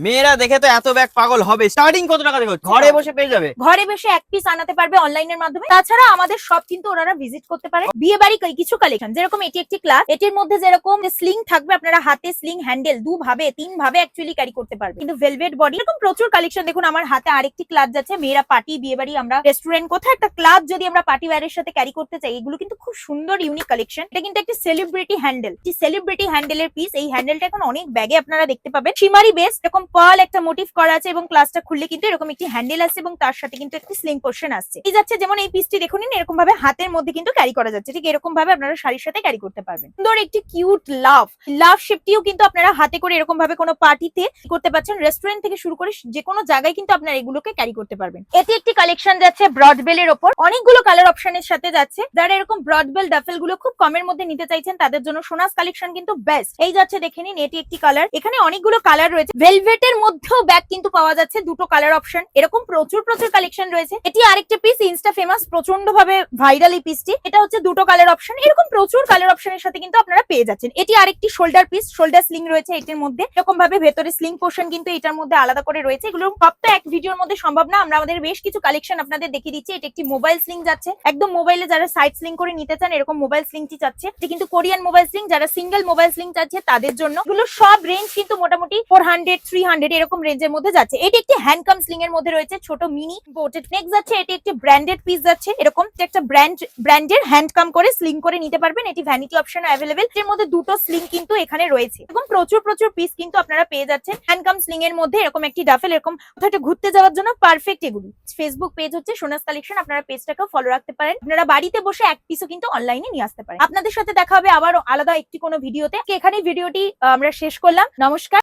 মেয়েরা দেখে তো এত ব্যাগ পাগল হবে। স্টার্টিং কত টাকা থেকে ঘরে বসে পেয়ে যাবে? ঘরে বসে এক পিস আনাতে পারবে অনলাইনের মাধ্যমে। তাছাড়া আমাদের সব কিন্তু ওনারা ভিজিট করতে পারে। বিয়ে বাড়ি কিছু কালেকশন, যেরকম এটি একটি ক্লাস, এটির মধ্যে যেরকম স্লিং থাকবে, আপনারা হাতে স্লিং হ্যান্ডেল দুভাবে তিনভাবে অ্যাকচুয়ালি ক্যারি করতে পারবে, কিন্তু ভেলভেট বডি, এরকম প্রচুর কালেকশন। দেখুন আমার হাতে আরেকটি ক্লাস যাচ্ছে, মেয়েরা পার্টি, বিয়ে বাড়ি, আমরা রেস্টুরেন্ট, কোথাও একটা ক্লাস যদি আমরা পার্টি ওয়্যারের সাথে ক্যারি করতে চাই, এগুলো কিন্তু খুব সুন্দর ইউনিক কালেকশন। এটা কিন্তু একটি সেলিব্রিটি হ্যান্ডেল, সেলিব্রিটি হ্যান্ডেলের পিস। এই হ্যান্ডেলটা এখন অনেক ব্যাগে আপনারা দেখতে পাবেন। শিমারি বেস, এরকম পার্ল একটা মোটিভ করা আছে এবং ক্লাসটা খুললে কিন্তু এরকম একটি হ্যান্ডেল আছে এবং তার সাথে কিন্তু একটি স্লিং পোর্শন আসছে। এই যাচ্ছে যেমন এই পিসটি দেখুন, এরকম ভাবে হাতের মধ্যে কিন্তু ক্যারি করা যাচ্ছে, ঠিক এরকম ভাবে আপনারা শাড়ির সাথে ক্যারি করতে পারবেন। সুন্দর একটি কিউট লাভ শেপটিও কিন্তু আপনারা হাতে করে এরকম ভাবে কোনো পার্টিতে করতে পারছেন। রেস্টুরেন্ট থেকে শুরু করে যে কোনো জায়গায় কিন্তু আপনারা এগুলোকে ক্যারি করতে পারবেন। এটি একটি কালেকশন যাচ্ছে ব্রডবেল এর ওপর, অনেকগুলো কালার অপশনের সাথে যাচ্ছে। যারা এরকম ব্রডবেল ডাফেল গুলো খুব কমের মধ্যে নিতে চাইছেন তাদের জন্য সোনাস কালেকশন কিন্তু বেস্ট। এই যাচ্ছে দেখে নিন, এটি একটি কালার, এখানে অনেকগুলো কালার রয়েছে। ভেলভেটের মধ্যেও ব্যাগ কিন্তু পাওয়া যাচ্ছে, দুটো কালার অপশন, এরকম প্রচুর কালেকশন রয়েছে। এটি আরেকটি পিস, ইনস্টা ফেমাস, প্রচন্ড ভাবে ভাইরাল এই পিসটি। এটা হচ্ছে দুটো কালার অপশন, এরকম প্রচুর কালার অপশনের সাথে কিন্তু আপনারা পেয়ে যাচ্ছেন। এটি আরেকটি শোল্ডার পিস, শোল্ডার স্লিং রয়েছে এটির মধ্যে, এরকম ভাবে ভেতরে স্লিং পোর্শন কিন্তু এটার মধ্যে আলাদা করে রয়েছে। এগুলো সব তো এক ভিডিওর মধ্যে সম্ভব না, আমরা আমাদের বেশ কিছু কালেকশন আপনাদের দেখিয়ে দিচ্ছি। এটা একটি মোবাইল স্লিং যাচ্ছে, একদম মোবাইলে যারা সাইড স্লিং করে নিতে চান এরকম মোবাইল স্লিংটি চাচ্ছে। এটা কিন্তু কোরিয়ান মোবাইল স্লিং, যারা সিঙ্গেল মোবাইল স্লিং চাচ্ছে তাদের জন্য। এগুলো সব রেঞ্জ কিন্তু মোটামুটি 400 300 এরকম রেঞ্জের মধ্যে যাচ্ছে। এটি একটি হ্যান্ডকাম স্লিং এর মধ্যে রয়েছে, ছোট মিনি বোটেড। নেক্সট যাচ্ছে এটি একটি ব্র্যান্ডেড পিস যাচ্ছে, এরকম একটা ব্র্যান্ডের হ্যান্ডকাম করে স্লিং করে নিতে পারবেন। এটি ভ্যানিটি অপশন অ্যাভেলেবেল, এর মধ্যে দুটো স্লিং কিন্তু এখানে রয়েছে এবং প্রচুর পিস কিন্তু আপনারা পেয়ে যাচ্ছেন হ্যান্ডকাম স্লিং এর মধ্যে। এরকম একটি ডাফেল, এরকম কোথাও একটা ঘুরতে যাওয়ার জন্য পারফেক্ট এগুলি। ফেসবুক পেজ হচ্ছে সোনাস কালেকশন, আপনারা পেজটাকেও ফলো রাখতে পারেন। আপনারা বাড়িতে বসে এক পিসও কিন্তু অনলাইনে নিয়ে আসতে পারেন। আপনাদের সাথে দেখা হবে আবার আলাদা একটি কোনো ভিডিওতে। এখানে ভিডিওটি আমরা শেষ করলাম, নমস্কার।